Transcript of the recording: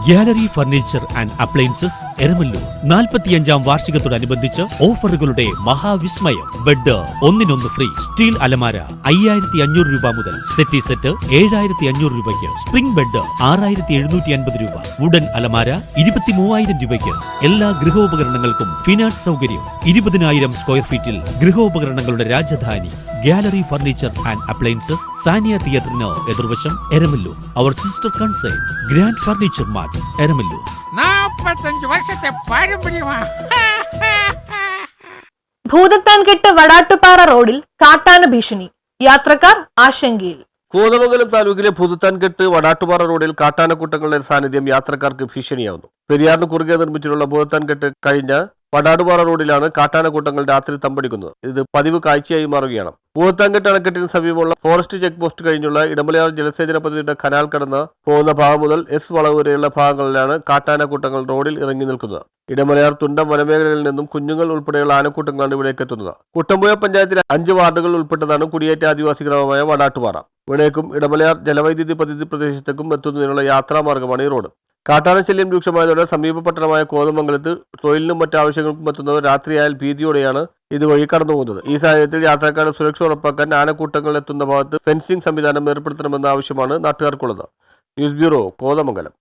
Gallery furniture and appliances Eramallur 45-ാം വാർഷികത്തോടനുബന്ധിച്ച് ഓഫറുകളുടെ മഹാവിസ്മയം. ബെഡ് ഒന്നിനൊന്ന് ഫ്രീ. സ്റ്റീൽ അലമാര 5500 രൂപ മുതൽ. സെറ്റി സെറ്റ് 7500 രൂപയ്ക്ക്. സ്പ്രിംഗ് ബെഡ് 6750 രൂപ. വുഡൻ അലമാര 23000 രൂപയ്ക്ക്. എല്ലാ ഗൃഹോപകരണങ്ങൾക്കും ഫിനാൻസ് സൗകര്യം. 20000 സ്ക്വയർ ഫീറ്റിൽ ഗൃഹോപകരണങ്ങളുടെ Rajdhani gallery furniture and appliances, Saniya തിയേറ്ററിന് എതിർവശം, എരമല്ലൂർ. അവർ sister concern grand furniture mart, Eramalloor. 45 വർഷത്തെ പാരമ്പര്യമാണ്. ഭൂതത്താൻകെട്ട് വടാട്ടുപാറ റോഡിൽ കാട്ടാന ഭീഷണി. യാത്രക്കാർ ആശങ്കയിൽ. കോതമംഗലം താലൂക്കിലെ ഭൂതത്താൻകെട്ട് വടാട്ടുപാറ റോഡിൽ കാട്ടാനക്കൂട്ടങ്ങളുടെ സാന്നിധ്യം യാത്രക്കാർക്ക് ഭീഷണിയാവുന്നു. പെരിയാറിന് കുറുകെ നിർമ്മിച്ചിട്ടുള്ള ഭൂതത്താൻകെട്ട് കഴിഞ്ഞ വടാടുപാറ റോഡിലാണ് കാട്ടാനക്കൂട്ടങ്ങൾ രാത്രി തമ്പടിക്കുന്നത്. ഇത് പതിവ് കാഴ്ചയായി മാറുകയാണ്. ഭൂതത്താൻകെട്ട് അണക്കെട്ടിന് സമീപമുള്ള ഫോറസ്റ്റ് ചെക്ക് പോസ്റ്റ് കഴിഞ്ഞുള്ള ഇടമലയാർ ജലസേചന പദ്ധതിയുടെ കനാൽ കടന്ന് പോകുന്ന ഭാഗം മുതൽ എസ് വളവ് വരെയുള്ള ഭാഗങ്ങളിലാണ് കാട്ടാനക്കൂട്ടങ്ങൾ റോഡിൽ ഇറങ്ങി നിൽക്കുന്നത്. ഇടമലയാർ തുണ്ടം വനമേഖലകളിൽ നിന്നും കുഞ്ഞുങ്ങൾ ഉൾപ്പെടെയുള്ള ആനക്കൂട്ടങ്ങളാണ് ഇവിടേക്ക് എത്തുന്നത്. കുട്ടമ്പുഴ പഞ്ചായത്തിലെ 5 വാർഡുകൾ ഉൾപ്പെട്ടതാണ് കുടിയേറ്റ ആദിവാസി ഗ്രാമമായ വടാട്ടുപാറ. ഇവിടേക്കും ഇടമലയാർ ജലവൈദ്യുതി പദ്ധതി പ്രദേശത്തേക്കും എത്തുന്നതിനുള്ള യാത്രാമാർഗമാണ് ഈ റോഡ്. കാട്ടാനശല്യം രൂക്ഷമായതോടെ സമീപ പട്ടണമായ കോതമംഗലത്ത് തൊഴിലിനും മറ്റാവശ്യങ്ങൾക്കും എത്തുന്നവർ രാത്രിയായാൽ ഭീതിയോടെയാണ് ഇതുവഴി കടന്നു പോകുന്നത്. ഈ സാഹചര്യത്തിൽ യാത്രക്കാരുടെ സുരക്ഷ ഉറപ്പാക്കാൻ ആനക്കൂട്ടങ്ങൾ എത്തുന്ന ഭാഗത്ത് ഫെൻസിംഗ് സംവിധാനം ഏർപ്പെടുത്തണമെന്ന ആവശ്യമാണ് നാട്ടുകാർക്കുള്ളത്. News bureau, Kothamangalam.